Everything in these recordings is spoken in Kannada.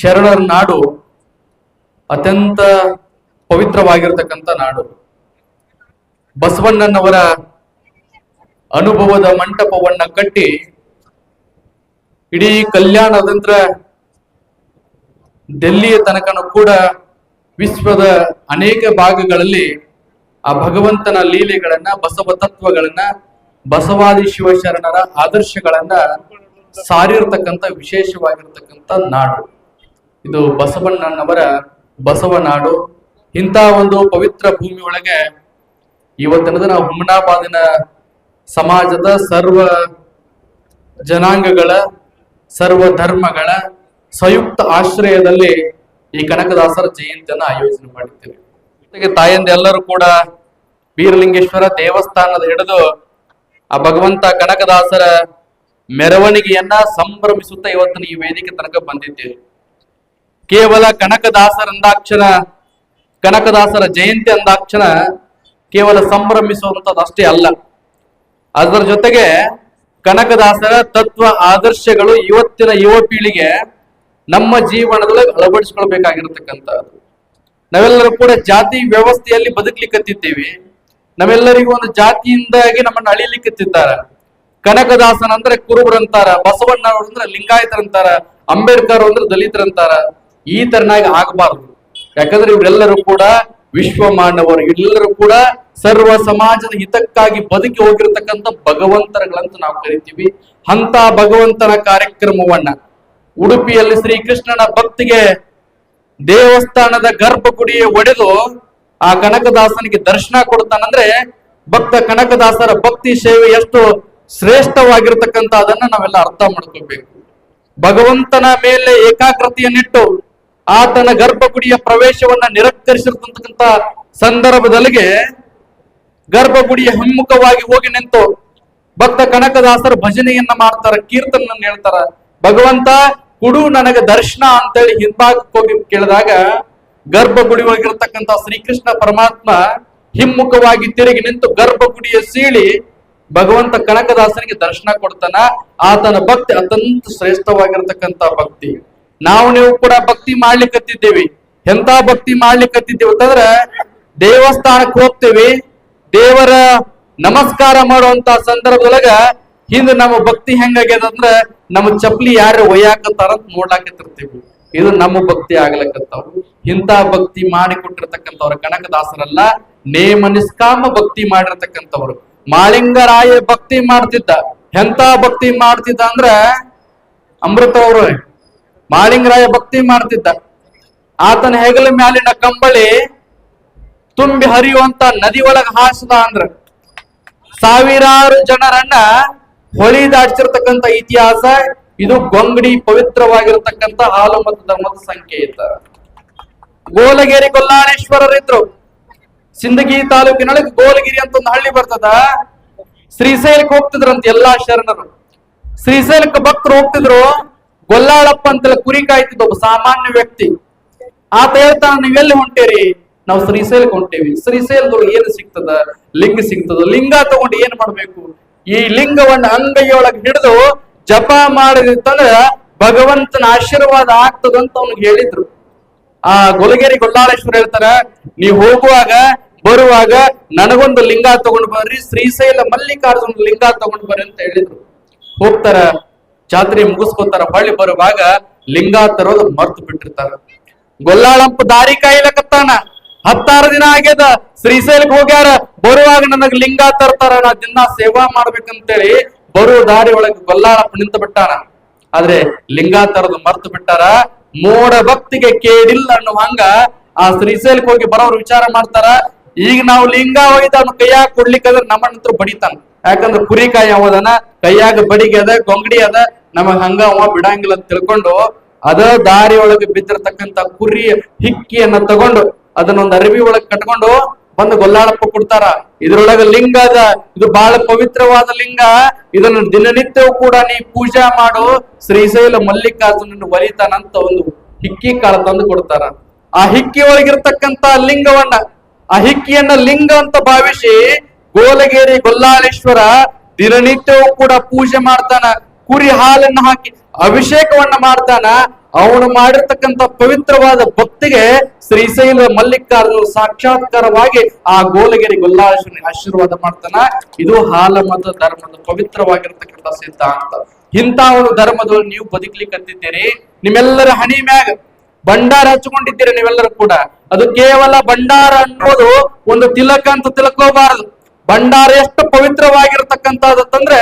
ಶರಣರ ನಾಡು ಅತ್ಯಂತ ಪವಿತ್ರವಾಗಿರತಕ್ಕಂಥ ನಾಡು. ಬಸವಣ್ಣನವರ ಅನುಭವದ ಮಂಟಪವನ್ನ ಕಟ್ಟಿ ಇಡೀ ಕಲ್ಯಾಣದಂತ್ರ ಡೆಲ್ಲಿಯ ತನಕನೂ ಕೂಡ ವಿಶ್ವದ ಅನೇಕ ಭಾಗಗಳಲ್ಲಿ ಆ ಭಗವಂತನ ಲೀಲೆಗಳನ್ನ, ಬಸವ ತತ್ವಗಳನ್ನ, ಬಸವಾದಿ ಶಿವಶರಣರ ಆದರ್ಶಗಳನ್ನ ಸಾರಿರ್ತಕ್ಕಂಥ ವಿಶೇಷವಾಗಿರ್ತಕ್ಕಂಥ ನಾಡು ಇದು ಬಸವಣ್ಣನವರ ಬಸವನಾಡು. ಇಂಥ ಒಂದು ಪವಿತ್ರ ಭೂಮಿ ಒಳಗೆ ಇವತ್ತಿನ ದಿನ ಹುಮನಾಬಾದಿನ ಸಮಾಜದ ಸರ್ವ ಜನಾಂಗಗಳ, ಸರ್ವ ಧರ್ಮಗಳ ಸಂಯುಕ್ತ ಆಶ್ರಯದಲ್ಲಿ ಈ ಕನಕದಾಸರ ಜಯಂತಿಯನ್ನು ಆಯೋಜನೆ ಮಾಡಿದ್ದೇವೆ. ಜೊತೆಗೆ ತಾಯಂದ ಎಲ್ಲರೂ ಕೂಡ ಬೀರಲಿಂಗೇಶ್ವರ ದೇವಸ್ಥಾನದ ಹಿಡಿದು ಆ ಭಗವಂತ ಕನಕದಾಸರ ಮೆರವಣಿಗೆಯನ್ನ ಸಂಭ್ರಮಿಸುತ್ತಾ ಇವತ್ತಿನ ಈ ವೇದಿಕೆ ತನಕ ಬಂದಿದ್ದೇವೆ. ಕೇವಲ ಕನಕದಾಸರಂದಾಕ್ಷಣ, ಕನಕದಾಸರ ಜಯಂತಿ ಅಂದಾಕ್ಷಣ ಕೇವಲ ಸಂಭ್ರಮಿಸುವಂತದ್ದಷ್ಟೇ ಅಲ್ಲ, ಅದರ ಜೊತೆಗೆ ಕನಕದಾಸರ ತತ್ವ ಆದರ್ಶಗಳು ಇವತ್ತಿನ ಯುವ ಪೀಳಿಗೆ ನಮ್ಮ ಜೀವನದೊಳಗೆ ಅಳವಡಿಸ್ಕೊಳ್ಬೇಕಾಗಿರತಕ್ಕಂಥದ್ದು. ನಾವೆಲ್ಲರೂ ಕೂಡ ಜಾತಿ ವ್ಯವಸ್ಥೆಯಲ್ಲಿ ಬದುಕಲಿಕ್ಕತ್ತಿದ್ದೇವೆ. ನಾವೆಲ್ಲರಿಗೂ ಒಂದು ಜಾತಿಯಿಂದಾಗಿ ನಮ್ಮನ್ನು ಅಳಿಲಿಕ್ಕತ್ತಿದ್ದಾರೆ. ಕನಕದಾಸನ ಅಂದ್ರೆ ಕುರುಬರಂತಾರ, ಬಸವಣ್ಣವರು ಅಂದ್ರೆ ಲಿಂಗಾಯತರಂತಾರ, ಅಂಬೇಡ್ಕರ್ ಅಂದ್ರೆ ದಲಿತರಂತಾರ. ಈ ತರನಾಗಿ ಆಗಬಾರದು. ಯಾಕಂದ್ರೆ ಇವರೆಲ್ಲರೂ ಕೂಡ ವಿಶ್ವ ಮಾನವರು, ಇವರೆಲ್ಲರೂ ಕೂಡ ಸರ್ವ ಸಮಾಜದ ಹಿತಕ್ಕಾಗಿ ಬದುಕಿ ಹೋಗಿರತಕ್ಕಂಥ ಭಗವಂತರುಗಳಂತ ನಾವು ಕರಿತೀವಿ. ಅಂತ ಭಗವಂತನ ಕಾರ್ಯಕ್ರಮವನ್ನ ಉಡುಪಿಯಲ್ಲಿ ಶ್ರೀಕೃಷ್ಣನ ಭಕ್ತಿಗೆ ದೇವಸ್ಥಾನದ ಗರ್ಭಗುಡಿಯ ಒಡೆದು ಆ ಕನಕದಾಸನಿಗೆ ದರ್ಶನ ಕೊಡ್ತಾನಂದ್ರೆ ಭಕ್ತ ಕನಕದಾಸರ ಭಕ್ತಿ ಸೇವೆ ಎಷ್ಟು ಶ್ರೇಷ್ಠವಾಗಿರ್ತಕ್ಕಂಥ ಅದನ್ನ ನಾವೆಲ್ಲ ಅರ್ಥ ಮಾಡ್ಕೋಬೇಕು. ಭಗವಂತನ ಮೇಲೆ ಏಕಾಗ್ರತೆಯನ್ನಿಟ್ಟು ಆತನ ಗರ್ಭಗುಡಿಯ ಪ್ರವೇಶವನ್ನ ನಿರಾಕರಿಸಿರ್ತಕ್ಕಂಥ ಸಂದರ್ಭದಲ್ಲಿಗೆ ಗರ್ಭಗುಡಿಯ ಹಿಮ್ಮುಖವಾಗಿ ಹೋಗಿ ನಿಂತು ಭಕ್ತ ಕನಕದಾಸರ ಭಜನೆಯನ್ನ ಮಾಡ್ತಾರ, ಕೀರ್ತನ ಹೇಳ್ತಾರ. ಭಗವಂತ ಕುಡು ನನಗೆ ದರ್ಶನ ಅಂತೇಳಿ ಹಿಂಭಾಗಕ್ಕೆ ಹೋಗಿ ಕೇಳಿದಾಗ ಗರ್ಭಗುಡಿ ಹೋಗಿರ್ತಕ್ಕಂಥ ಶ್ರೀಕೃಷ್ಣ ಪರಮಾತ್ಮ ಹಿಮ್ಮುಖವಾಗಿ ತಿರುಗಿ ನಿಂತು ಗರ್ಭಗುಡಿಯ ಸೀಳಿ ಭಗವಂತ ಕನಕದಾಸನಿಗೆ ದರ್ಶನ ಕೊಡ್ತಾನ. ಆತನ ಭಕ್ತಿ ಅತ್ಯಂತ ಶ್ರೇಷ್ಠವಾಗಿರ್ತಕ್ಕಂಥ ಭಕ್ತಿ. ನೀವು ಕೂಡ ಭಕ್ತಿ ಮಾಡ್ಲಿಕ್ಕತ್ತಿದ್ದೇವೆ. ಎಂತ ಭಕ್ತಿ ಮಾಡ್ಲಿಕ್ಕತ್ತಿದ್ದೇವೆ ಅಂತಂದ್ರೆ ದೇವಸ್ಥಾನಕ್ಕೆ ಹೋಗ್ತೇವೆ, ದೇವರ ನಮಸ್ಕಾರ ಮಾಡುವಂತ ಸಂದರ್ಭದೊಳಗ ಹಿಂದೆ ನಮ್ಮ ಭಕ್ತಿ ಹೆಂಗಾಗ್ಯದ ಅಂದ್ರೆ ನಮ್ಮ ಚಪ್ಪಲಿ ಯಾರು ಒಯ್ಯಾಕತ್ತಾರ ಅಂತ ನೋಡ್ಲಾಕತ್ತಿರ್ತೀವಿ. ಇದು ನಮ್ಮ ಭಕ್ತಿ ಆಗ್ಲಕತ್ತಾವ. ಇಂಥ ಭಕ್ತಿ ಮಾಡಿಕೊಟ್ಟಿರ್ತಕ್ಕಂಥವ್ರು ಕನಕದಾಸರಲ್ಲ, ನೇಮ ನಿಷ್ಕಾಮ ಭಕ್ತಿ ಮಾಡಿರ್ತಕ್ಕಂಥವ್ರು. ಮಾಳಿಂಗರಾಯ ಭಕ್ತಿ ಮಾಡ್ತಿದ್ದ. ಎಂತ ಭಕ್ತಿ ಮಾಡ್ತಿದ್ದ ಅಂದ್ರ ಅಮೃತ ಅವರು ಮಾಳಿಂಗರಾಯ ಭಕ್ತಿ ಮಾಡ್ತಿದ್ದ. ಆತನ ಹೆಗಲ ಮ್ಯಾಲಿನ ಕಂಬಳಿ ತುಂಬಿ ಹರಿಯುವಂತ ನದಿ ಒಳಗ ಹಾಸದ ಅಂದ್ರ ಸಾವಿರಾರು ಜನರನ್ನ ಹೊಳಿ ದಾಟಿಸಿರ್ತಕ್ಕಂಥ ಇತಿಹಾಸ ಇದು. ಗೊಂಗಡಿ ಪವಿತ್ರವಾಗಿರತಕ್ಕಂಥ ಹಾಲು ಮತ್ತು ಧರ್ಮದ ಸಂಕೇತ. ಗೋಲಗೇರಿ ಗೊಲ್ಲಾಳೇಶ್ವರರಿದ್ರು. ಸಿಂದಗಿ ತಾಲೂಕಿನೊಳಗೆ ಗೋಲಗಿರಿ ಅಂತ ಒಂದು ಹಳ್ಳಿ ಬರ್ತದ. ಶ್ರೀಶೈಲಕ್ಕೆ ಹೋಗ್ತಿದ್ರಂತ ಎಲ್ಲಾ ಶರಣರು. ಶ್ರೀಶೈಲಕ್ಕೆ ಭಕ್ತರು ಹೋಗ್ತಿದ್ರು. ಗೊಲ್ಲಾಳಪ್ಪ ಅಂತೇಳಿ ಕುರಿ ಕಾಯ್ತಿದ್ದ ಒಬ್ಬ ಸಾಮಾನ್ಯ ವ್ಯಕ್ತಿ. ಆತ ಹೇಳ್ತಾನ, ನೀವೆಲ್ಲಿ ಹೊಂಟೇರಿ? ನಾವು ಶ್ರೀಶೈಲಕ್ಕೆ ಹೊಂಟೇವಿ. ಶ್ರೀಶೈಲದೊಳಗೆ ಏನು ಸಿಗ್ತದ? ಲಿಂಗ ಸಿಗ್ತದ. ಲಿಂಗ ತಗೊಂಡು ಏನ್ ಮಾಡ್ಬೇಕು? ಈ ಲಿಂಗವನ್ನ ಅಂಗೈಯೊಳಗೆ ಹಿಡಿದು ಜಪ ಮಾಡಿದಂದ್ರ ಭಗವಂತನ ಆಶೀರ್ವಾದ ಆಗ್ತದಂತ ಅವ್ನಿಗೆ ಹೇಳಿದ್ರು. ಆ ಗೊಲಗೇರಿ ಗೊಲ್ಲಾಳೇಶ್ವರ ಹೇಳ್ತಾರ, ನೀವು ಹೋಗುವಾಗ ಬರುವಾಗ ನನಗೊಂದು ಲಿಂಗ ತಗೊಂಡು ಬರ್ರಿ, ಶ್ರೀಶೈಲ ಮಲ್ಲಿಕಾರ್ಜುನ ಲಿಂಗ ತಗೊಂಡು ಬರ್ರಿ ಅಂತ ಹೇಳಿದ್ರು. ಹೋಗ್ತಾರ, ಜಾತ್ರೆ ಮುಗಿಸ್ಕೊತಾರ. ಹೊಳ್ಳಿ ಬರುವಾಗ ಲಿಂಗ ತರೋದು ಮರ್ತು ಬಿಟ್ಟಿರ್ತಾರ. ಗೊಲ್ಲಾಳಪ್ಪ ದಾರಿ ಕಾಯ್ಲಕತ್ತಾನ. 16 ದಿನ ಆಗ್ಯದ, ಶ್ರೀಶೈಲಕ್ಕೆ ಹೋಗ್ಯಾರ. ಬರುವಾಗ ನನಗ್ ಲಿಂಗ ತರ್ತಾರ, ನಾ ದಿನ ಸೇವಾ ಮಾಡ್ಬೇಕಂತೇಳಿ ಬರುವ ದಾರಿ ಒಳಗೆ ಗೊಲ್ಲಾಳಪ್ಪ ನಿಂತು ಬಿಟ್ಟಾನ. ಆದ್ರೆ ಲಿಂಗ ತರದು ಮರ್ತು ಬಿಟ್ಟಾರ. ಮೋಡ ಭಕ್ತಿಗೆ ಕೇಳಿಲ್ಲ ಅನ್ನೋ ಹಂಗ ಆ ಶ್ರೀಶೈಲಕ್ಕೆ ಹೋಗಿ ಬರೋರು ವಿಚಾರ ಮಾಡ್ತಾರ, ಈಗ ನಾವು ಲಿಂಗ ಒಯ್ದ ಅವ್ನ ಕೈಯಾಗ ಕೊಡ್ಲಿಕ್ಕಂದ್ರೆ ನಮ್ಮನ್ನಂತ್ರ ಬಡಿತಾನ. ಯಾಕಂದ್ರೆ ಕುರಿಕಾಯಿ ಅವದನ, ಕೈಯಾಗ ಬಡಿಗೆ ಅದ, ಗೊಂಗಡಿ ಅದ, ನಮಗ್ ಹಂಗ ಅವ ಬಿಡಂಗಿಲ್ಲ ಅಂತ ತಿಳ್ಕೊಂಡು ಅದ ದಾರಿ ಒಳಗೆ ಬಿದ್ದಿರ್ತಕ್ಕಂಥ ಕುರಿ ಹಿಕ್ಕಿಯನ್ನ ತಗೊಂಡು ಅದನ್ನೊಂದು ಅರಬಿ ಒಳಗೆ ಕಟ್ಕೊಂಡು ಬಂದು ಗೊಲ್ಲಾಳಪ್ಪ ಕೊಡ್ತಾರ. ಇದ್ರೊಳಗ ಲಿಂಗ ಅದ, ಇದು ಬಹಳ ಪವಿತ್ರವಾದ ಲಿಂಗ, ಇದನ್ನು ದಿನನಿತ್ಯವೂ ಕೂಡ ನೀ ಪೂಜಾ ಮಾಡು, ಶ್ರೀಶೈಲ ಮಲ್ಲಿಕಾರ್ಜುನ ಒಲಿತಾನಂತ ಒಂದು ಹಿಕ್ಕಿ ಕಾಳ ತಂದು ಕೊಡ್ತಾರ. ಆ ಹಿಕ್ಕಿ ಒಳಗಿರ್ತಕ್ಕಂತ ಲಿಂಗವನ್ನ, ಆ ಹಿಕ್ಕಿಯನ್ನ ಲಿಂಗ ಅಂತ ಭಾವಿಸಿ ಗೋಲಗೇರಿ ಗೊಲ್ಲಾಳೇಶ್ವರ ದಿನನಿತ್ಯವೂ ಕೂಡ ಪೂಜೆ ಮಾಡ್ತಾನ. ಕುರಿ ಹಾಲನ್ನ ಹಾಕಿ ಅಭಿಷೇಕವನ್ನ ಮಾಡ್ತಾನ. ಅವನು ಮಾಡಿರ್ತಕ್ಕಂಥ ಪವಿತ್ರವಾದ ಭಕ್ತಿಗೆ ಶ್ರೀಶೈಲ ಮಲ್ಲಿಕಾರ್ಜುನ ಸಾಕ್ಷಾತ್ಕಾರವಾಗಿ ಆ ಗೋಲಗಿರಿ ಗೊಲ್ಲಾಳೇಶ್ವರನಿಗೆ ಆಶೀರ್ವಾದ ಮಾಡ್ತಾನ. ಇದು ಹಾಲಮತ ಧರ್ಮದ ಪವಿತ್ರವಾಗಿರ್ತಕ್ಕಂಥ ಸಿದ್ಧಾಂತ. ಇಂಥ ಒಂದು ಧರ್ಮದೊಳಗೆ ನೀವು ಬದುಕಲಿಕ್ಕಂತಿದ್ದೀರಿ. ನಿಮ್ಮೆಲ್ಲರ ಹಣಿ ಮ್ಯಾಗ ಭಂಡಾರ ಹಚ್ಕೊಂಡಿದ್ದೀರಿ ನೀವೆಲ್ಲರೂ ಕೂಡ. ಅದು ಕೇವಲ ಭಂಡಾರ ಅನ್ನೋದು ಒಂದು ತಿಲಕ ಅಂತ ತಿಳ್ಕೋಬಾರದು. ಭಂಡಾರ ಎಷ್ಟು ಪವಿತ್ರವಾಗಿರ್ತಕ್ಕಂಥದಂದ್ರೆ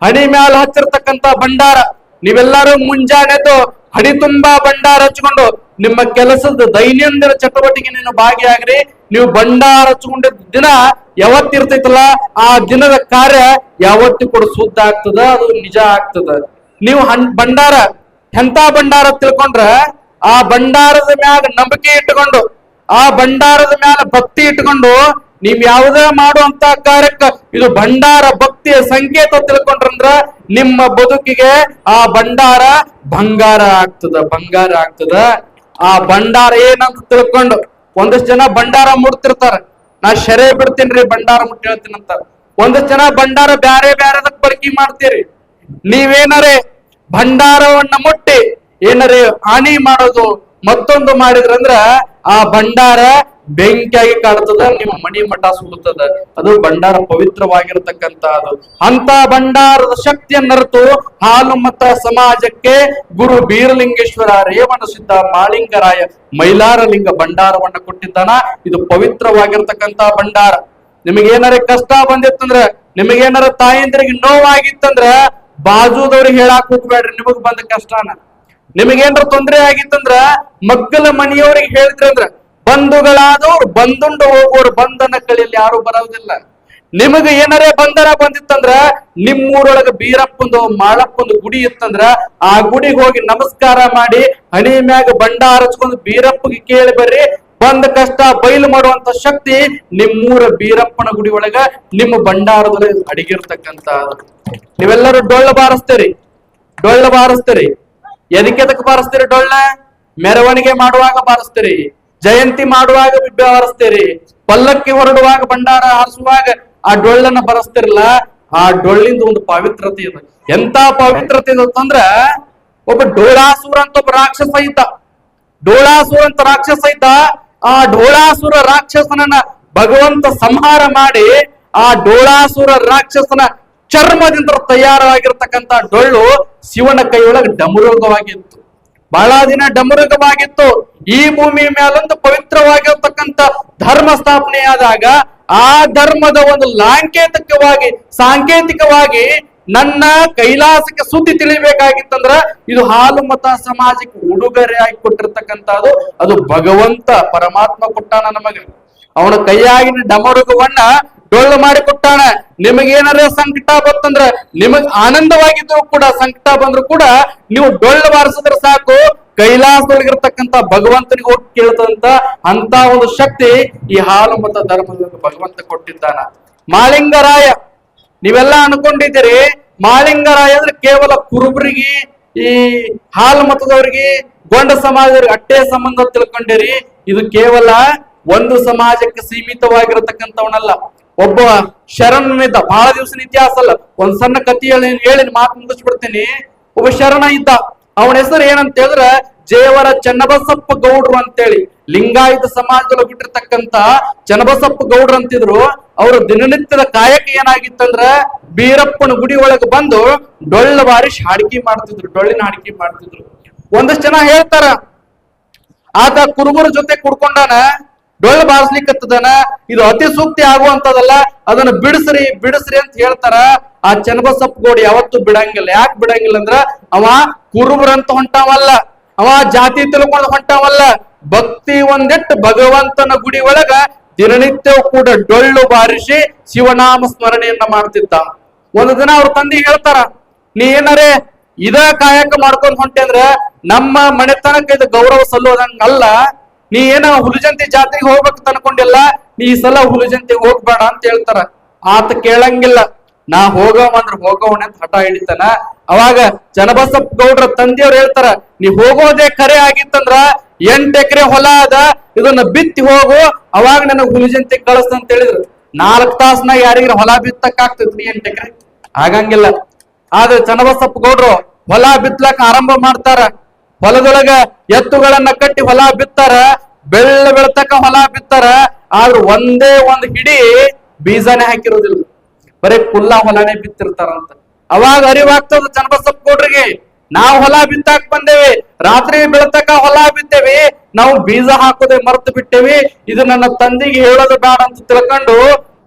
ಹಣಿ ಮ್ಯಾಲ ಹಚ್ಚಿರ್ತಕ್ಕಂಥ ಭಂಡಾರ. ನೀವೆಲ್ಲರೂ ಮುಂಜಾನೆದ್ದು ಹಣಿ ತುಂಬಾ ಭಂಡಾರ ಹಚ್ಕೊಂಡು ನಿಮ್ಮ ಕೆಲಸದ ದೈನಂದಿನ ಚಟುವಟಿಕೆ ಭಾಗಿಯಾಗ್ರಿ. ನೀವು ಭಂಡಾರ ಹಚ್ಕೊಂಡಿದ್ದ ದಿನ ಯಾವತ್ತಿರ್ತೈತಲ್ಲ ಆ ದಿನದ ಕಾರ್ಯ ಯಾವತ್ತು ಕೂಡ ಶುದ್ಧ ಆಗ್ತದ, ಅದು ನಿಜ ಆಗ್ತದ. ನೀವು ಭಂಡಾರ ಎಂತ ಭಂಡಾರ ತಿಳ್ಕೊಂಡ್ರ ಆ ಭಂಡಾರದ ಮ್ಯಾಗ ನಂಬಿಕೆ ಇಟ್ಟುಕೊಂಡು, ಆ ಭಂಡಾರದ ಮ್ಯಾಲ ಭಕ್ತಿ ಇಟ್ಟುಕೊಂಡು ನೀವ್ ಯಾವುದೇ ಮಾಡುವಂತ ಕಾರ್ಯಕ್ಕ ಇದು ಭಂಡಾರ ಭಕ್ತಿಯ ಸಂಕೇತ ತಿಳ್ಕೊಂಡ್ರಂದ್ರ ನಿಮ್ಮ ಬದುಕಿಗೆ ಆ ಭಂಡಾರ ಬಂಗಾರ ಆಗ್ತದ, ಬಂಗಾರ ಆಗ್ತದ. ಆ ಭಂಡಾರ ಏನಂತ ತಿಳ್ಕೊಂಡು ಒಂದಷ್ಟು ಜನ ಭಂಡಾರ ಮುಡ್ತಿರ್ತಾರ. ನಾ ಶರೇ ಬಿಡ್ತೀನ್ರಿ ಭಂಡಾರ ಮುಟ್ಟಿ ಹೇಳ್ತೀನಂತ. ಒಂದಷ್ಟು ಜನ ಭಂಡಾರ ಬ್ಯಾರೆ ಬ್ಯಾರೆದಕ್ ಬಳಕೆ ಮಾಡ್ತೀರಿ. ನೀವೇನರೇ ಭಂಡಾರವನ್ನ ಮುಟ್ಟಿ ಏನರೇ ಹಾನಿ ಮಾಡೋದು ಮತ್ತೊಂದು ಮಾಡಿದ್ರಂದ್ರ ಆ ಭಂಡಾರ ಬೆಂಕಿಯಾಗಿ ಕಾಡ್ತದ, ನಿಮ್ಮ ಮಣಿ ಮಠ ಸುಡುತ್ತದ. ಅದು ಭಂಡಾರ ಪವಿತ್ರವಾಗಿರತಕ್ಕಂತಹದ್ದು. ಅಂತ ಭಂಡಾರದ ಶಕ್ತಿಯನ್ನರ್ತು ಹಾಲುಮತ ಸಮಾಜಕ್ಕೆ ಗುರು ಬೀರಲಿಂಗೇಶ್ವರ ರೇವಣ ಸಿದ್ಧ ಮಾಳಿಂಗರಾಯ ಮೈಲಾರಲಿಂಗ ಭಂಡಾರವನ್ನ ಕೊಟ್ಟಿದ್ದಾನ. ಇದು ಪವಿತ್ರವಾಗಿರ್ತಕ್ಕಂತ ಭಂಡಾರ. ನಿಮಗೇನಾರ ಕಷ್ಟ ಬಂದಿತ್ತಂದ್ರ, ನಿಮಗೇನಾರ ತಾಯಂದ್ರಿಗೆ ನೋವಾಗಿತ್ತಂದ್ರ ಬಾಜುದವ್ರಿಗೆ ಹೇಳಾಕ್ ಹೋಗ್ಬೇಡ್ರಿ ನಿಮಗ್ ಬಂದ ಕಷ್ಟನ. ನಿಮಗೇನಾರ ತೊಂದರೆ ಆಗಿತ್ತಂದ್ರ ಮಕ್ಕಳ ಮನೆಯವ್ರಿಗೆ ಹೇಳಿದ್ರಂದ್ರ ಬಂಧುಗಳಾದವ್ರು ಬಂದುಂಡು ಹೋಗೋರು ಬಂಧನ ಕಳಿಯಲ್ಲಿ ಯಾರು ಬರೋದಿಲ್ಲ. ನಿಮಗ ಏನಾರೇ ಬಂಧನ ಬಂದಿತ್ತಂದ್ರ ನಿಮ್ಮೂರೊಳಗ ಬೀರಪ್ಪಂದು ಮಾಳಪ್ಪಂದು ಗುಡಿ ಇತ್ತಂದ್ರ ಆ ಗುಡಿಗೆ ಹೋಗಿ ನಮಸ್ಕಾರ ಮಾಡಿ ಹಣಿ ಮ್ಯಾಗ ಭಂಡಾರ ಹಚ್ಕೊಂಡು ಬೀರಪ್ಪಗೆ ಕೇಳಿ ಬರ್ರಿ. ಬಂದ ಕಷ್ಟ ಬಯಲು ಮಾಡುವಂತ ಶಕ್ತಿ ನಿಮ್ಮೂರ ಬೀರಪ್ಪನ ಗುಡಿ ಒಳಗ ನಿಮ್ಮ ಭಂಡಾರದಲ್ಲಿ ಅಡಗಿರ್ತಕ್ಕಂತ. ನೀವೆಲ್ಲರೂ ಡೊಳ್ಳು ಬಾರಿಸ್ತೀರಿ, ಡೊಳ್ಳು ಬಾರಿಸ್ತೀರಿ. ಎದಕ್ಕೆ ಬಾರಿಸ್ತೀರಿ ಡೊಳ್ಳ? ಮೆರವಣಿಗೆ ಮಾಡುವಾಗ ಬಾರಿಸ್ತೀರಿ, ಜಯಂತಿ ಮಾಡುವಾಗ ಬಾರಿಸ್ತೀರಿ, ಪಲ್ಲಕ್ಕಿ ಹೊರಡುವಾಗ ಭಂಡಾರ ಹಾರಿಸುವಾಗ ಆ ಡೊಳ್ಳನ್ನ ಬರಸ್ತಿರಲ್ಲ. ಆ ಡೊಳ್ಳಿಂದ ಒಂದು ಪವಿತ್ರತೆ ಇದೆ. ಎಂತ ಪವಿತ್ರತೆ ಇದೆ ಅಂತಂದ್ರ ಒಬ್ಬ ಡೋಳಾಸುರ ಅಂತ ಒಬ್ಬ ರಾಕ್ಷಸ ಇದ್ದ. ಡೋಳಾಸುರ ಅಂತ ರಾಕ್ಷಸ ಇದ್ದ. ಆ ಡೋಳಾಸುರ ರಾಕ್ಷಸನನ್ನ ಭಗವಂತ ಸಂಹಾರ ಮಾಡಿ ಆ ಡೋಳಾಸುರ ರಾಕ್ಷಸನ ಚರ್ಮದಿಂದ ತಯಾರಾಗಿರ್ತಕ್ಕಂಥ ಡೊಳ್ಳು ಶಿವನ ಕೈಯೊಳಗೆ ಡಮರುಗವಾಗಿತ್ತು. ಬಹಳ ದಿನ ಡಮರುಗವಾಗಿತ್ತು. ಈ ಭೂಮಿ ಮೇಲೊಂದು ಪವಿತ್ರವಾಗಿರ್ತಕ್ಕಂಥ ಧರ್ಮ ಸ್ಥಾಪನೆಯಾದಾಗ ಆ ಧರ್ಮದ ಒಂದು ಸಾಂಕೇತಿಕವಾಗಿ ನನ್ನ ಕೈಲಾಸಕ್ಕೆ ಸುದ್ದಿ ತಿಳಿಬೇಕಾಗಿತ್ತಂದ್ರ ಇದು ಹಾಲುಮತ ಸಮಾಜಕ್ಕೆ ಉಡುಗೊರೆ ಆಗಿ ಕೊಟ್ಟಿರ್ತಕ್ಕಂಥದ್ದು. ಅದು ಭಗವಂತ ಪರಮಾತ್ಮ ಕೊಟ್ಟಾನ ನಮಗೆ. ಅವನ ಕೈಯಾಗಿನ ಡಮರುಗವನ್ನ ಡೊಳ್ಳು ಮಾಡಿ ಕೊಟ್ಟಾನ. ನಿಮಗೇನಾರ ಸಂಕಟ ಬಂತಂದ್ರ, ನಿಮಗ್ ಆನಂದವಾಗಿದ್ರು ಕೂಡ ಸಂಕಟ ಬಂದ್ರು ಕೂಡ ನೀವು ಡೊಳ್ಳು ಬಾರಿಸಿದ್ರೆ ಸಾಕು, ಕೈಲಾಸದೊಳಗಿರ್ತಕ್ಕಂಥ ಭಗವಂತನಿಗೆ ಹೋಗಿ ಕೇಳ್ತಂತ ಅಂತ ಒಂದು ಶಕ್ತಿ ಈ ಹಾಲುಮತ ಧರ್ಮದಲ್ಲಿ ಭಗವಂತ ಕೊಟ್ಟಿದ್ದಾನ. ಮಾಳಿಂಗರಾಯ ನೀವೆಲ್ಲ ಅನ್ಕೊಂಡಿದ್ದೀರಿ ಮಾಳಿಂಗರಾಯ ಅಂದ್ರೆ ಕೇವಲ ಕುರುಬರಿಗೆ, ಈ ಹಾಲುಮತದವ್ರಿಗೆ, ಗೊಂಡ ಸಮಾಜದವ್ರಿಗೆ ಅಟ್ಟೆ ಸಂಬಂಧ ತಿಳ್ಕೊಂಡಿರಿ. ಇದು ಕೇವಲ ಒಂದು ಸಮಾಜಕ್ಕೆ ಸೀಮಿತವಾಗಿರತಕ್ಕಂಥವನಲ್ಲ. ಒಬ್ಬ ಶರಣನಿದ್ದ, ಬಹಳ ದಿವಸದ ಇತಿಹಾಸ ಅಲ್ಲ, ಒಂದ್ ಸಣ್ಣ ಕಥೆ ಹೇಳಿ ಮಾತು ಮುಗಿಸ್ಬಿಡ್ತೀನಿ. ಒಬ್ಬ ಶರಣ ಇದ್ದ. ಅವನ ಹೆಸರು ಏನಂತ ಹೇಳಿದ್ರೆ ಜೇವರ ಚನ್ನಬಸಪ್ಪ ಗೌಡ್ರು ಅಂತೇಳಿ. ಲಿಂಗಾಯತ ಸಮಾಜದಲ್ಲಿ ಬಿಟ್ಟಿರ್ತಕ್ಕಂತ ಚನ್ನಬಸಪ್ಪ ಗೌಡ್ರು ಅಂತಿದ್ರು. ಅವರು ದಿನನಿತ್ಯದ ಕಾಯಕ ಏನಾಗಿತ್ತಂದ್ರ ಬೀರಪ್ಪನ ಗುಡಿ ಒಳಗೆ ಬಂದು ಡೊಳ್ಳು ಬಾರಿಸಿ ಹಾಡಿಕೆ ಮಾಡ್ತಿದ್ರು, ಡೊಳ್ಳಿನ ಹಾಡಿಕೆ ಮಾಡ್ತಿದ್ರು. ಒಂದಷ್ಟು ಜನ ಹೇಳ್ತಾರ ಆತ ಕುರುಬರ ಜೊತೆ ಕುಡ್ಕೊಂಡಾನ, ಡೊಳ್ಳು ಬಾರಿಸ್ಲಿಕ್ಕತ್ತದನ, ಇದು ಅತಿ ಸೂಕ್ತಿ ಆಗುವಂತದಲ್ಲ, ಅದನ್ನ ಬಿಡಿಸ್ರಿ ಬಿಡಿಸ್ರಿ ಅಂತ ಹೇಳ್ತಾರ. ಆ ಚನ್ನಬಸಪ್ಪ ಗೌಡ ಯಾವತ್ತೂ ಬಿಡಂಗಿಲ್ಲ. ಯಾಕೆ ಬಿಡಂಗಿಲ್ಲ ಅಂದ್ರ ಅವ ಕುರುಬರಂತ ಹೊಂಟಾವಲ್ಲ, ಅವ ಜಾತಿ ತಿಳ್ಕೊಂಡು ಹೊಂಟಾವಲ್ಲ, ಭಕ್ತಿ ಒಂದಿಟ್ಟು ಭಗವಂತನ ಗುಡಿ ಒಳಗ ದಿನನಿತ್ಯವೂ ಕೂಡ ಡೊಳ್ಳು ಬಾರಿಸಿ ಶಿವನಾಮ ಸ್ಮರಣೆಯನ್ನ ಮಾಡ್ತಿದ್ದ. ಒಂದು ದಿನ ಅವ್ರ ತಂದೆ ಹೇಳ್ತಾರ, ನೀ ಏನಾರೇ ಇದ ಕಾಯಕ ಮಾಡ್ಕೊಂಡ್ ಹೊಂಟೆ ಅಂದ್ರ ನಮ್ಮ ಮನೆತನಕ್ಕೆ ಇದು ಗೌರವ ಸಲ್ಲೋದಂಗಲ್ಲ. ನೀ ಏನ ಹುಲಿಜಂತಿ ಜಾತ್ರೆಗೆ ಹೋಗ್ಬೇಕು ಅನ್ಕೊಂಡಿಲ್ಲ, ನೀ ಈ ಸಲ ಹುಲಿಜಂತಿಗೆ ಹೋಗ್ಬೇಡ ಅಂತ ಹೇಳ್ತಾರ. ಆತ ಕೇಳಂಗಿಲ್ಲ. ನಾ ಹೋಗವಂದ್ರ ಹೋಗವಣ ಅಂತ ಹಠ ಹಿಡಿತಾನ. ಅವಾಗ ಚನ್ನಬಸಪ್ಪ ಗೌಡ್ರ ತಂದೆಯವ್ರು ಹೇಳ್ತಾರ, ನೀ ಹೋಗೋದೇ ಕರೆ ಆಗಿತ್ತಂದ್ರ 8 ಎಕರೆ ಹೊಲ ಅದ, ಇದನ್ನ ಬಿತ್ತಿ ಹೋಗು, ಅವಾಗ ನನಗ್ ಹುಲಿಜಂತಿ ಕಳಿಸ್ತಂತ ಹೇಳಿದ್ರು. 4 ತಾಸ್ನಾಗ ಯಾರಿಗಾರ ಹೊಲ ಬಿತ್ತಕ್ ಆಗ್ತೈತ್ರಿ 8 ಎಕರೆ? ಆಗಂಗಿಲ್ಲ. ಆದ್ರೆ ಚನ್ನಬಸಪ್ಪ ಗೌಡ್ರು ಹೊಲ ಬಿತ್ಲಕ್ ಆರಂಭ ಮಾಡ್ತಾರ. ಹೊಲದೊಳಗ ಎತ್ತುಗಳನ್ನ ಕಟ್ಟಿ ಹೊಲ ಬಿತ್ತಾರ, ಬೆಳತಕ್ಕ ಹೊಲ ಬಿತ್ತಾರ. ಆದ್ರ ಒಂದೇ ಒಂದು ಹಿಡಿ ಬೀಜಾನೇ ಹಾಕಿರೋದಿಲ್ಲ, ಬರೀ ಕುಲ್ಲಾ ಹೊಲನೇ ಬಿತ್ತಿರ್ತಾರಂತ. ಅವಾಗ ಅರಿವಾಗ್ತದ ಚನ್ನಬಸಪ್ಪ ಗೌಡ್ರಿಗೆ, ನಾವು ಹೊಲ ಬಿತ್ತಾಕ್ ಬಂದೇವಿ, ರಾತ್ರಿ ಬೆಳತಕ್ಕ ಹೊಲ ಬಿತ್ತೇವಿ, ನಾವು ಬೀಜ ಹಾಕೋದೇ ಮರ್ತು ಬಿಟ್ಟೇವಿ, ಇದು ನನ್ನ ತಂದೆಗೆ ಹೇಳೋದು ಬೇಡ ಅಂತ ತಿಳ್ಕೊಂಡು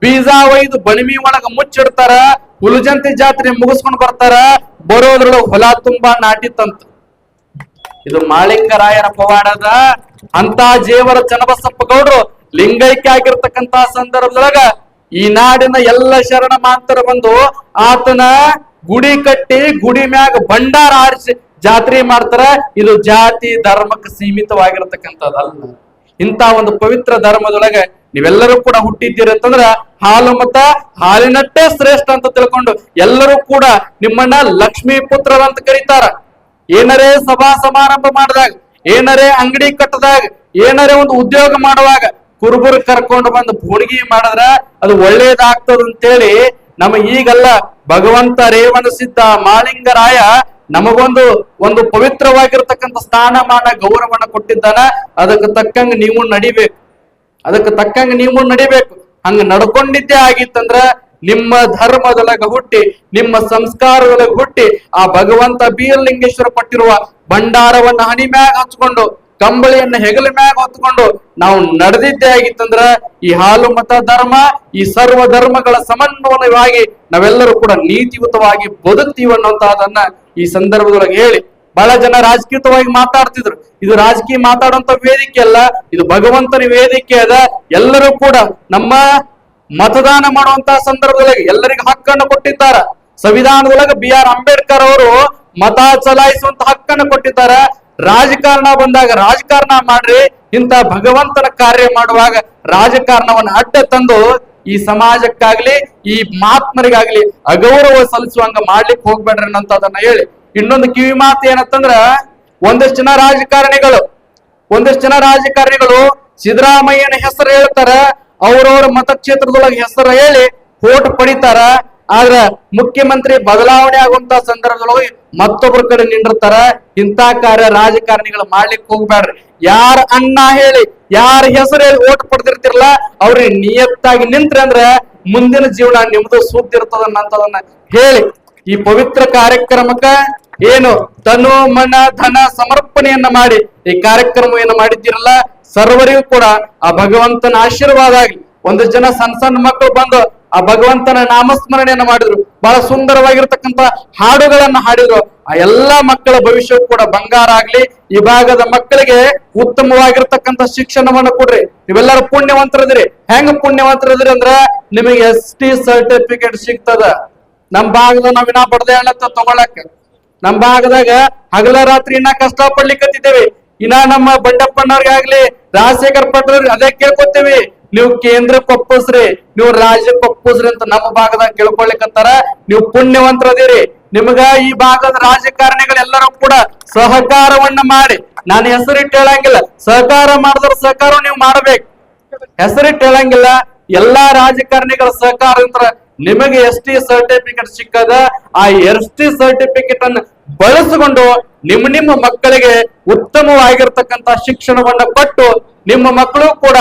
ಬೀಜ ಒಯ್ದು ಬಣಿಮಿ ಒಳಗ ಮುಚ್ಚಿಡ್ತಾರ. ಹುಲಜಂತಿ ಜಾತ್ರೆ ಮುಗಿಸ್ಕೊಂಡ್ ಬರ್ತಾರ, ಬರೋದ್ರೊಳಗ ಹೊಲ ತುಂಬಾ ನಾಟಿತ್ತಂತ. ಇದು ಮಾಳಿಂಗರಾಯನ ಪವಾಡದ. ಅಂತ ಜೇವರ ಚನ್ನಬಸಪ್ಪ ಗೌಡ್ರು ಲಿಂಗೈಕ್ಯ ಆಗಿರ್ತಕ್ಕಂತ ಸಂದರ್ಭದೊಳಗ ಈ ನಾಡಿನ ಎಲ್ಲ ಶರಣ ಮಾಂತರ ಬಂದು ಆತನ ಗುಡಿ ಕಟ್ಟಿ ಗುಡಿ ಮ್ಯಾಗ ಭಂಡಾರ ಆರಿಸಿ ಜಾತ್ರೆ ಮಾಡ್ತಾರ. ಇದು ಜಾತಿ ಧರ್ಮಕ್ಕೆ ಸೀಮಿತವಾಗಿರ್ತಕ್ಕಂಥದ್ದಲ್ಲ. ಇಂತ ಒಂದು ಪವಿತ್ರ ಧರ್ಮದೊಳಗೆ ನೀವೆಲ್ಲರೂ ಕೂಡ ಹುಟ್ಟಿದ್ದೀರಿ ಅಂತಂದ್ರ ಹಾಲು ಮತ ಹಾಲಿನಟ್ಟೆ ಶ್ರೇಷ್ಠ ಅಂತ ತಿಳ್ಕೊಂಡು ಎಲ್ಲರೂ ಕೂಡ ನಿಮ್ಮನ್ನ ಲಕ್ಷ್ಮೀ ಪುತ್ರರಂತ ಕರೀತಾರ. ಏನರೇ ಸಭಾ ಸಮಾರಂಭ ಮಾಡಿದಾಗ, ಏನರೇ ಅಂಗಡಿ ಕಟ್ಟದಾಗ, ಏನರೇ ಒಂದು ಉದ್ಯೋಗ ಮಾಡುವಾಗ ಕುರುಬರು ಕರ್ಕೊಂಡು ಬಂದು ಭೋಣಿಗೆ ಮಾಡಿದ್ರ ಅದು ಒಳ್ಳೇದಾಗ್ತದ ಅಂತೇಳಿ ನಮಗ ಈಗಲ್ಲ ಭಗವಂತ ರೇವಣ ಸಿದ್ಧ ಮಾಳಿಂಗರಾಯ ನಮಗೊಂದು ಪವಿತ್ರವಾಗಿರ್ತಕ್ಕಂಥ ಸ್ಥಾನಮಾನ ಗೌರವನ ಕೊಟ್ಟಿದ್ದಾನ. ಅದಕ್ಕೆ ತಕ್ಕಂಗ ನೀವು ನಡಿಬೇಕು, ಅದಕ್ಕೆ ತಕ್ಕಂಗ ನೀವು ನಡಿಬೇಕು. ಹಂಗ ನಡ್ಕೊಂಡಿದ್ದೇ ಆಗಿತ್ತಂದ್ರ ನಿಮ್ಮ ಧರ್ಮದೊಳಗ ಹುಟ್ಟಿ, ನಿಮ್ಮ ಸಂಸ್ಕಾರದೊಳಗ ಹುಟ್ಟಿ, ಆ ಭಗವಂತ ಬೀರಲಿಂಗೇಶ್ವರ ಕೊಟ್ಟಿರುವ ಭಂಡಾರವನ್ನ ಹಣಿ ಮ್ಯಾಗ ಹಚ್ಕೊಂಡು, ಕಂಬಳಿಯನ್ನ ಹೆಗಲ ಮ್ಯಾಗ ಹೊತ್ಕೊಂಡು ನಾವು ನಡೆದಿದ್ದೇ ಆಗಿತ್ತಂದ್ರ ಈ ಹಾಲು ಮತ ಧರ್ಮ, ಈ ಸರ್ವ ಧರ್ಮಗಳ ಸಮನ್ವಯವಾಗಿ ನಾವೆಲ್ಲರೂ ಕೂಡ ನೀತಿಯುತವಾಗಿ ಬದುಕ್ತೀವಿ ಅನ್ನೋಂತಹದನ್ನ ಈ ಸಂದರ್ಭದೊಳಗೆ ಹೇಳಿ, ಬಹಳ ಜನ ರಾಜಕೀಯವಾಗಿ ಮಾತಾಡ್ತಿದ್ರು. ಇದು ರಾಜಕೀಯ ಮಾತಾಡುವಂತ ವೇದಿಕೆ ಅಲ್ಲ, ಇದು ಭಗವಂತನ ವೇದಿಕೆ ಅದ. ಎಲ್ಲರೂ ಕೂಡ ನಮ್ಮ ಮತದಾನ ಮಾಡುವಂತಹ ಸಂದರ್ಭದೊಳಗೆ ಎಲ್ಲರಿಗೂ ಹಕ್ಕನ್ನು ಕೊಟ್ಟಿದ್ದಾರ. ಸಂವಿಧಾನದೊಳಗೆ BR ಅಂಬೇಡ್ಕರ್ ಅವರು ಮತ ಚಲಾಯಿಸುವಂತ ಹಕ್ಕನ್ನು ಕೊಟ್ಟಿದ್ದಾರ. ರಾಜಕಾರಣ ಬಂದಾಗ ರಾಜಕಾರಣ ಮಾಡ್ರಿ, ಇಂತ ಭಗವಂತನ ಕಾರ್ಯ ಮಾಡುವಾಗ ರಾಜಕಾರಣವನ್ನು ಅಡ್ಡ ತಂದು ಈ ಸಮಾಜಕ್ಕಾಗ್ಲಿ ಈ ಮಹಾತ್ಮರಿಗಾಗ್ಲಿ ಅಗೌರವ ಸಲ್ಲಿಸುವಂಗ ಮಾಡ್ಲಿಕ್ಕೆ ಹೋಗ್ಬೇಡ್ರಿ ಅನ್ನೋದನ್ನ ಹೇಳಿ, ಇನ್ನೊಂದು ಕಿವಿ ಮಾತು ಏನಂತಂದ್ರ, ಒಂದಷ್ಟು ಜನ ರಾಜಕಾರಣಿಗಳು ಸಿದ್ದರಾಮಯ್ಯನ ಹೆಸರು ಹೇಳ್ತಾರ, ಅವ್ರವ್ರ ಮತಕ್ಷೇತ್ರದೊಳಗೆ ಹೆಸರು ಹೇಳಿ ಓಟ್ ಪಡಿತಾರ. ಆದ್ರ ಮುಖ್ಯಮಂತ್ರಿ ಬದಲಾವಣೆ ಆಗುವಂತ ಸಂದರ್ಭದೊಳಗೆ ಮತ್ತೊಬ್ಬರ ಕಡೆ ನಿಂದಿರ್ತಾರ. ಇಂಥ ಕಾರ್ಯ ರಾಜಕಾರಣಿಗಳು ಮಾಡ್ಲಿಕ್ಕೆ ಹೋಗ್ಬೇಡ್ರಿ. ಯಾರ ಅಣ್ಣ ಹೇಳಿ, ಯಾರ ಹೆಸರು ಹೇಳಿ ಓಟ್ ಪಡೆದಿರ್ತಿರಲ್ಲ ಅವ್ರಿಗೆ ನಿಯತ್ತಾಗಿ ನಿಂತ್ರಿ ಅಂದ್ರ ಮುಂದಿನ ಜೀವನ ನಿಮ್ದು ಸೂಕ್ತಿರ್ತದನ್ನಂತದನ್ನ ಹೇಳಿ, ಈ ಪವಿತ್ರ ಕಾರ್ಯಕ್ರಮಕ್ಕ ಏನು ತನು ಮನ ಧನ ಸಮರ್ಪಣೆಯನ್ನ ಮಾಡಿ ಈ ಕಾರ್ಯಕ್ರಮವನ್ನು ಮಾಡಿದ್ದೀರಲ್ಲ, ಸರ್ವರಿಗೂ ಕೂಡ ಆ ಭಗವಂತನ ಆಶೀರ್ವಾದ ಆಗ್ಲಿ. ಒಂದಷ್ಟು ಜನ ಸಣ್ಣ ಮಕ್ಕಳು ಬಂದು ಆ ಭಗವಂತನ ನಾಮಸ್ಮರಣೆಯನ್ನ ಮಾಡಿದ್ರು, ಬಹಳ ಸುಂದರವಾಗಿರ್ತಕ್ಕಂಥ ಹಾಡುಗಳನ್ನ ಹಾಡಿದ್ರು. ಆ ಎಲ್ಲಾ ಮಕ್ಕಳ ಭವಿಷ್ಯ ಕೂಡ ಬಂಗಾರ ಆಗ್ಲಿ. ಈ ಭಾಗದ ಮಕ್ಕಳಿಗೆ ಉತ್ತಮವಾಗಿರ್ತಕ್ಕಂಥ ಶಿಕ್ಷಣವನ್ನ ಕೊಡ್ರಿ. ನೀವೆಲ್ಲರೂ ಪುಣ್ಯವಂತರದಿರಿ. ಹೆಂಗ ಪುಣ್ಯವಂತರದಿರಿ ಅಂದ್ರ ನಿಮಗೆ ST ಸರ್ಟಿಫಿಕೇಟ್ ಸಿಗ್ತದ. ನಮ್ ಭಾಗದ ನಾವಿನ ಬಡದೆ ಹೇಳತ್ತ ತಗೊಳಕ್, ನಮ್ ಭಾಗದಾಗ ಹಗಲ ರಾತ್ರಿ ಇನ್ನ ಕಷ್ಟ ಪಡ್ಲಿಕ್ಕತ್ತಿದ್ದೇವೆ. ಇನ್ನ ನಮ್ಮ ಬಂಡಪ್ಪನವ್ರಿಗಾಗ್ಲಿ ರಾಜಶೇಖರ್ ಪಟ್ಟವ್ರಿಗೆ ಅದೇ ಕೇಳ್ಕೊತೀವಿ, ನೀವು ಕೇಂದ್ರಕ್ಕೆ ಒಪ್ಪಿಸ್ರಿ, ನೀವು ರಾಜ್ಯಕ್ಕೆ ಒಪ್ಪಿಸ್ರಿ ಅಂತ ನಮ್ಮ ಭಾಗದಾಗ ಕೇಳ್ಕೊಳ್ಲಿಕ್ಕಂತಾರ. ನೀವು ಪುಣ್ಯವಂತರದಿರಿ. ನಿಮ್ಗ ಈ ಭಾಗದ ರಾಜಕಾರಣಿಗಳೆಲ್ಲರೂ ಕೂಡ ಸಹಕಾರವನ್ನ ಮಾಡಿ, ನಾನು ಹೆಸರಿಟ್ಟು ಹೇಳಂಗಿಲ್ಲ, ಸಹಕಾರ ಮಾಡಿದ್ರ ಸಹಕಾರ ನೀವು ಮಾಡ್ಬೇಕು. ಹೆಸರಿಟ್ಟು ಹೇಳಂಗಿಲ್ಲ, ಎಲ್ಲಾ ರಾಜಕಾರಣಿಗಳ ಸಹಕಾರದಿಂದ ನಿಮಗೆ ST ಸರ್ಟಿಫಿಕೇಟ್ ಸಿಕ್ಕದ. ಆ ST ಸರ್ಟಿಫಿಕೇಟ್ ಅನ್ನು ಬಳಸಿಕೊಂಡು ನಿಮ್ಮ ಮಕ್ಕಳಿಗೆ ಉತ್ತಮವಾಗಿರ್ತಕ್ಕಂಥ ಶಿಕ್ಷಣವನ್ನ ಕೊಟ್ಟು ನಿಮ್ಮ ಮಕ್ಕಳು ಕೂಡ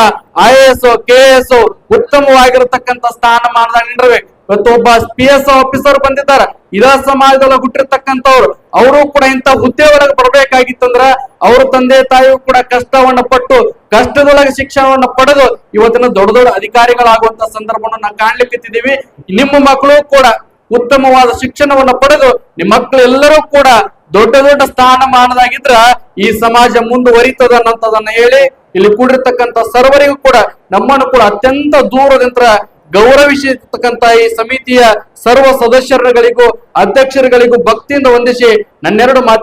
IAS KS ಉತ್ತಮವಾಗಿರ್ತಕ್ಕಂಥ ಸ್ಥಾನಮಾನದಾಗ ನಿಂದಿರ್ಬೇಕು. ಇವತ್ತು ಒಬ್ಬ PS ಆಫೀಸರ್ ಬಂದಿದ್ದಾರೆ, ಇದೇ ಸಮಾಜದೊಳಗೆ ಹುಟ್ಟಿರ್ತಕ್ಕಂಥವ್ರು, ಅವರು ಕೂಡ ಇಂಥ ಹುದ್ದೆ ಒಳಗೆ ಬರ್ಬೇಕಾಗಿತ್ತಂದ್ರ ಅವ್ರ ತಂದೆ ತಾಯಿಯು ಕೂಡ ಕಷ್ಟವನ್ನ ಪಟ್ಟು ಕಷ್ಟದೊಳಗೆ ಶಿಕ್ಷಣವನ್ನ ಪಡೆದು ಇವತ್ತಿನ ದೊಡ್ಡ ದೊಡ್ಡ ಅಧಿಕಾರಿಗಳಾಗುವಂತ ಸಂದರ್ಭವನ್ನು ನಾವು ಕಾಣ್ಲಿಕ್ಕಿದ್ದೀವಿ. ನಿಮ್ಮ ಮಕ್ಕಳು ಕೂಡ ಉತ್ತಮವಾದ ಶಿಕ್ಷಣವನ್ನ ಪಡೆದು ನಿಮ್ಮ ಮಕ್ಕಳು ಎಲ್ಲರೂ ಕೂಡ ದೊಡ್ಡ ದೊಡ್ಡ ಸ್ಥಾನಮಾನದಾಗಿದ್ರ ಈ ಸಮಾಜ ಮುಂದುವರಿತದ ಅನ್ನೋದನ್ನ ಹೇಳಿ, ಇಲ್ಲಿ ಕೂಡಿರ್ತಕ್ಕಂಥ ಸರ್ವರಿಗೂ ಕೂಡ ನಮ್ಮನ್ನು ಕೂಡ ಅತ್ಯಂತ ದೂರದಿಂದ ಗೌರವಿಸಿರ್ತಕ್ಕಂಥ ಈ ಸಮಿತಿಯ ಸರ್ವ ಸದಸ್ಯರುಗಳಿಗೂ ಅಧ್ಯಕ್ಷರುಗಳಿಗೂ ಭಕ್ತಿಯಿಂದ ವಂದಿಸಿ ನನ್ನೆರಡು ಮಾತು